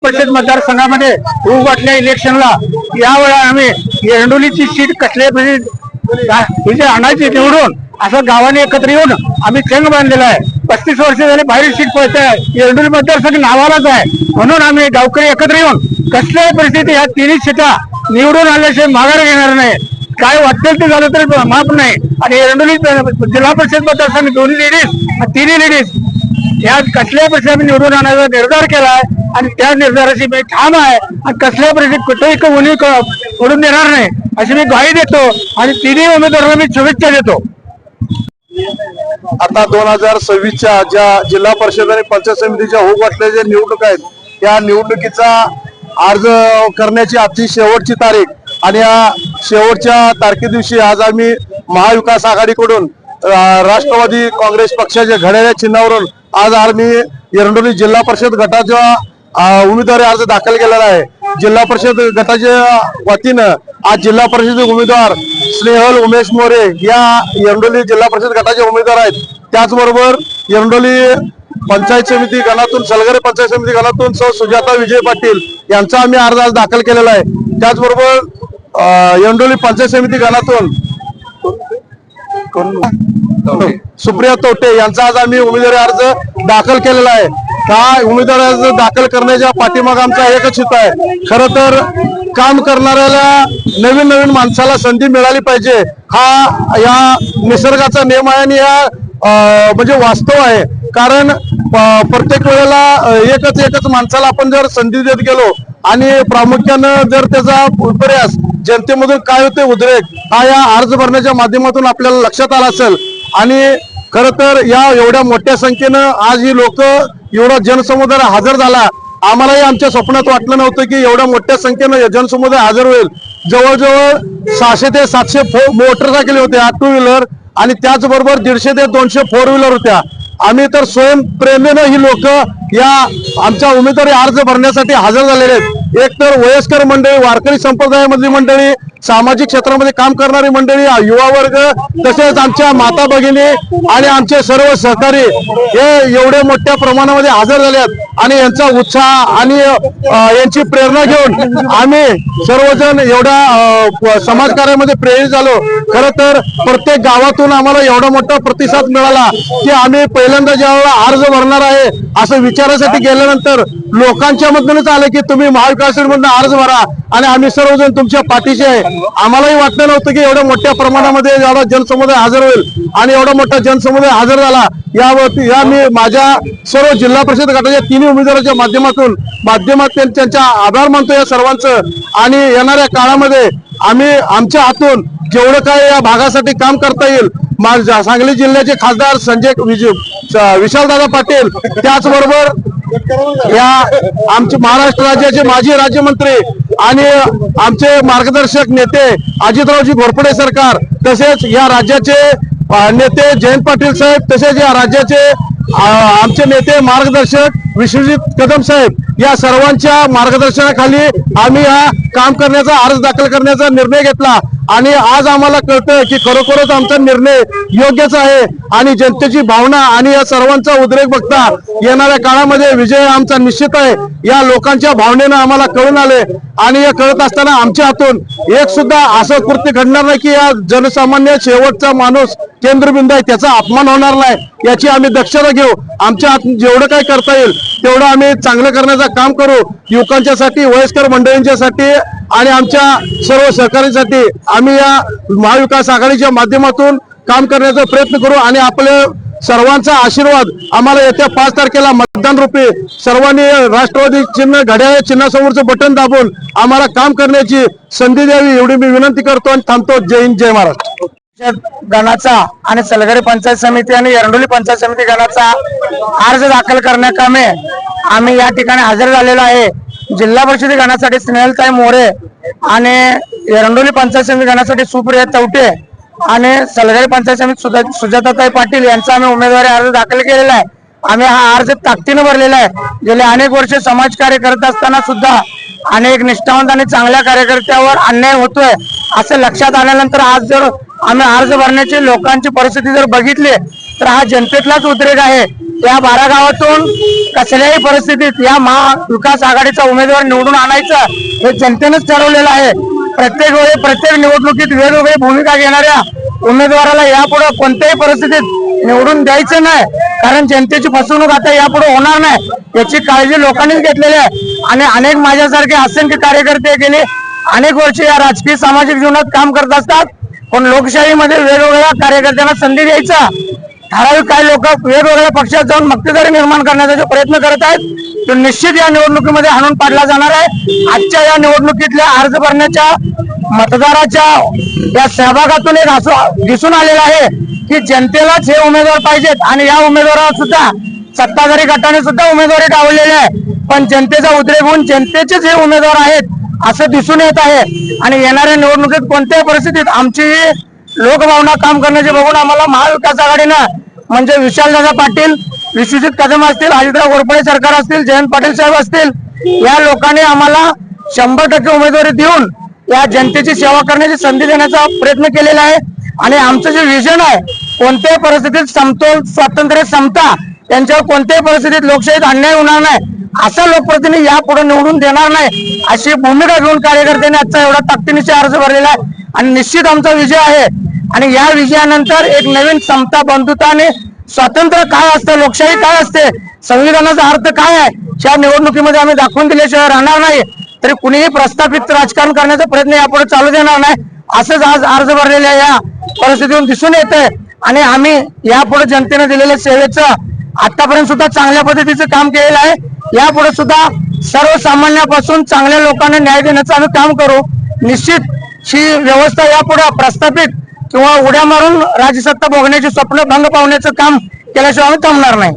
परिषद मतदारसंघामध्ये उभाटल्या इलेक्शनला यावेळा आम्ही एरंडोलीची सीट कसल्या म्हणजे आणायची निवडून असं गावाने एकत्र येऊन आम्ही चंग बांधलेला आहे। 35 वर्ष झाले बाहेर सीट पळत आहे, एरंडोली मतदारसंघ नावालाच आहे म्हणून आम्ही गावकरी एकत्र येऊन कसल्याही परिस्थिती ह्या तिन्ही सीटा निवडून आल्याशिवाय माघार घेणार नाही। काय वाटेल ते झालं तरी माफ नाही। आणि एरंडोली जिल्हा परिषद मतदारसंघ दोन्ही लेडीज तिन्ही लेडीज या कसल्या परिस्थिती निवडून आणायचा निर्धार केलाय आणि त्या निर्धाराची मी ठाम आहे आणि कसल्या परिस्थितीत कुठेही उणी पडून देणार नाही अशी मी ग्वाही देतो आणि तिन्ही उमेदवारांना मी शुभेच्छा देतो। आता 2026च्या ज्या जिल्हा परिषद आणि पंचायत समितीच्या होऊ घातलेल्या ज्या निवडणूक आहेत त्या निवडणुकीचा अर्ज करण्याची आजची शेवटची तारीख आणि या शेवटच्या तारखे दिवशी आज आम्ही महाविकास आघाडीकडून राष्ट्रवादी काँग्रेस पक्षाच्या घड्याळ्या चिन्हावरून आज आम्ही एरंडोली जिल्हा परिषद गटाच्या उमेदवारी अर्ज दाखल केलेला आहे। जिल्हा परिषद गटाच्या वतीनं आज जिल्हा परिषद उमेदवार स्नेहल उमेश मोरे या एरंडोली जिल्हा परिषद गटाचे उमेदवार आहेत। त्याचबरोबर एरंडोली पंचायत समिती गणातून सलगरे पंचायत समिती गणातून सुजाता विजय पाटील यांचा आम्ही अर्ज आज दाखल केलेला आहे। त्याचबरोबर एरंडोली पंचायत समिती गणातून सुप्रिया तोटे यांचा आज आम्ही उमेदवारी अर्ज दाखल केलेला आहे। हा उमेदवारी अर्ज दाखल करण्याच्या पाठीमागे आमचा एकच हेतू आहे, खरं तर काम करणाऱ्याला नवीन नवीन माणसाला संधी मिळाली पाहिजे हा या निसर्गाचा नियम आहे आणि या म्हणजे वास्तव आहे। कारण प्रत्येक वेळेला एकच माणसाला आपण जर संधी देत गेलो आणि प्रामुख्यानं जर त्याचा प्रयास जनतेमधून काय होते उद्रेक हा या अर्ज भरण्याच्या माध्यमातून आपल्याला लक्षात आला असेल। आणि खरं तर या एवढ्या मोठ्या संख्येनं आज ही लोक एवढा जनसमुदाय हजर झाला, आम्हालाही आमच्या स्वप्नात वाटलं नव्हतं की एवढ्या मोठ्या संख्येनं जनसमुदाय हजर होईल। जवळजवळ 600 ते 700 मोटरसायकल होत्या, 2 व्हीलर आणि त्याचबरोबर 150 ते 200 4 व्हीलर होत्या। आम्ही तर स्वयंप्रेरणेनं ही लोक या आमच्या उमेदवारी अर्ज भरण्यासाठी हजर झालेले आहेत। एक तर वयस्कर मंडळी, वारकरी संप्रदायामधली मंडळी, सामाजिक क्षेत्रामध्ये काम करणारी मंडळी, युवा वर्ग, तसेच आमच्या माता भगिनी आणि आमचे सर्व सहकारी हे एवढे मोठ्या प्रमाणामध्ये हजर झाले आहेत आणि यांचा उत्साह आणि यांची प्रेरणा घेऊन आम्ही सर्वजण एवढ्या समाजकार्यामध्ये प्रेरित झालो। खरं तर प्रत्येक गावातून आम्हाला एवढा मोठा प्रतिसाद मिळाला की आम्ही पहिल्यांदा ज्यावेळेला अर्ज भरणार आहे असं विचारासाठी गेल्यानंतर लोकांच्या मधूनच आलं की तुम्ही महाविकास मधून अर्ज भरा आणि आम्ही सर्वजण तुमच्या पाठीशी आहे। आम्हालाही वाटलं नव्हतं की एवढ्या मोठ्या प्रमाणामध्ये एवढा जनसमुदाय हजर होईल आणि एवढा मोठा जनसमुदाय हजर झाला। या मी माझ्या सर्व जिल्हा परिषद गटाच्या तिन्ही उमेदवारांच्या माध्यमातून त्यांच्या आभार मानतो या सर्वांचं। आणि येणाऱ्या काळामध्ये आम्ही आमच्या हातून जेवढं काय या भागासाठी काम करता येईल, सांगली जिल्ह्याचे खासदार विशालदादा पाटील, त्याचबरोबर या आमचे महाराष्ट्र राज्याचे माजी राज्यमंत्री आणि आमचे मार्गदर्शक नेते अजितरावजी घोरपडे सरकार, तसेच या राज्याचे नेते जयंत पाटील साहेब, तसेच या राज्याचे आमचे नेते मार्गदर्शक विश्वजित कदम साहेब, या सर्वांच्या मार्गदर्शनाखाली आम्ही हा काम करण्याचा अर्ज दाखल करण्याचा निर्णय घेतला। आणि आज आम्हाला कळतं की खरोखरच आमचा निर्णय योग्यच आहे आणि जनतेची भावना आणि या सर्वांचा उद्रेक बघता येणाऱ्या काळामध्ये विजय आमचा निश्चित आहे या लोकांच्या भावनेनं आम्हाला कळून आले। आणि हे कळत असताना आमच्या हातून एक सुद्धा असं कृत्य घडणार नाही की या जनसामान्य शेवटचा माणूस केंद्रबिंदू आहे त्याचा अपमान होणार नाही याची आम्ही दक्षता घेऊ। आमच्या हातून जेवढं काय करता येईल तेवढं आम्ही चांगलं करण्याचं काम करू। युवकांच्यासाठी, वयस्कर मंडळींच्यासाठी आणि आमच्या सर्व सहकाऱ्यांसाठी आम्ही या महाविकास आघाडीच्या माध्यमातून काम करण्याचा प्रयत्न करू आणि आपल्या सर्वांचा आशीर्वाद आम्हाला येत्या 5 तारखेला मतदान रूपी सर्वांनी राष्ट्रवादी चिन्ह घड्याळ चिन्हासमोरचं बटन दाबून आम्हाला काम करण्याची संधी द्यावी एवढी मी विनंती करतो आणि थांबतो। जय हिंद, जय महाराष्ट्र। गणाचा आणि सलगरे पंचायत समिती आणि एरंडोली पंचायत समिती गणाचा अर्ज दाखल करण्याकामी आम्ही या ठिकाणी हजर झालेलो आहे। जिल्हा परिषद गणासाठी स्नेहलताई मोरे आणि एरंडोली पंचायत समिती गणासाठी सुप्रिया तोटे आणि सलगरे पंचायत समिती सुजाताताई पाटील यांचा आम्ही उमेदवारी अर्ज दाखल केलेला आहे। आम्ही हा अर्ज ताकदीने भरलेला आहे। गेले अनेक वर्ष समाजकार्य करत असताना सुद्धा अनेक निष्ठावंत आणि चांगल्या कार्यकर्त्यावर अन्याय होतोय असं लक्षात आल्यानंतर आज जर आम्ही अर्ज भरण्याची लोकांची परिस्थिती जर बघितली तर हा जनतेतलाच उद्रेक आहे या 12 गावातून कसल्याही परिस्थितीत या महाविकास आघाडीचा उमेदवार निवडून आणायचा हे जनतेनेच ठरवलेलं आहे. प्रत्येक वेळी प्रत्येक निवडणुकीत वेगवेगळी भूमिका घेणाऱ्या उमेदवाराला यापुढे कोणत्याही परिस्थितीत निवडून द्यायचं नाही, कारण जनतेची फसवणूक आता यापुढे होणार नाही याची काळजी लोकांनीच घेतलेली आहे. आणि अनेक माझ्यासारखे असंख्य कार्यकर्ते गेले अनेक वर्ष या राजकीय सामाजिक जीवनात काम करत असतात, पण लोकशाहीमध्ये वेगवेगळ्या कार्यकर्त्यांना संधी द्यायचा, ठराविक काही लोक वेगवेगळ्या पक्षात जाऊन मक्तेदारी निर्माण करण्याचा जो प्रयत्न करत आहेत तो निश्चित या निवडणुकीमध्ये हाणून पाडला जाणार आहे. आजच्या या निवडणुकीतल्या अर्ज भरण्याच्या मतदाराच्या या सहभागातून एक असं दिसून आलेलं आहे की जनतेलाच हे उमेदवार पाहिजेत आणि या उमेदवाराला सुद्धा सत्ताधारी गटाने सुद्धा उमेदवारी डावललेली आहे, पण जनतेचा उद्रेक होऊन जनतेचेच हे उमेदवार आहेत असं दिसून येत आहे. आणि येणाऱ्या निवडणुकीत कोणत्याही परिस्थितीत आमची लोकभावना काम करण्याचे बघून आम्हाला महाविकास आघाडीनं म्हणजे विशालदादा पाटील, विश्वजित कदम असतील, अजितराव घोरपडे सरकार असतील, जयंत पाटील साहेब असतील, या लोकांनी आम्हाला 100% उमेदवारी देऊन या जनतेची सेवा करण्याची संधी देण्याचा प्रयत्न केलेला आहे. आणि आमचं जे विजन आहे कोणत्याही परिस्थितीत समतोल, स्वातंत्र्य, समता यांच्यावर कोणत्याही परिस्थितीत लोकशाहीत अन्याय होणार नाही, असा लोकप्रतिनिधी यापुढे निवडून देणार नाही अशी भूमिका घेऊन कार्यकर्त्यांनी आजचा एवढा ताकदीनिशी अर्ज भरलेला आहे. आणि निश्चित आमचा विजय आहे. आणि या विजयानंतर एक नवीन समता, बंधुता आणि स्वातंत्र्य काय असतं, लोकशाही काय असते, संविधानाचा अर्थ काय आहे या निवडणुकीमध्ये आम्ही दाखवून दिल्याशिवाय राहणार नाही. तरी कुणीही प्रस्थापित राजकारण करण्याचा प्रयत्न यापुढे चालू देणार नाही असंच आज अर्ज भरलेल्या या परिस्थितीतून दिसून येत आहे. आणि आम्ही यापुढे जनतेने दिलेल्या सेवेचं आतापर्यंत सुद्धा चांगल्या पद्धतीचं काम केलेलं आहे. यापुढे सुद्धा सर्वसामान्यापासून चांगल्या लोकांना न्याय देण्याचं आम्ही काम करू. निश्चित ही व्यवस्था यापुढे प्रस्थापित किंवा उड्या मारून राज्यसत्ता भोगण्याचे स्वप्न भंग पावण्याचं काम केल्याशिवाय आम्ही थांबणार नाही.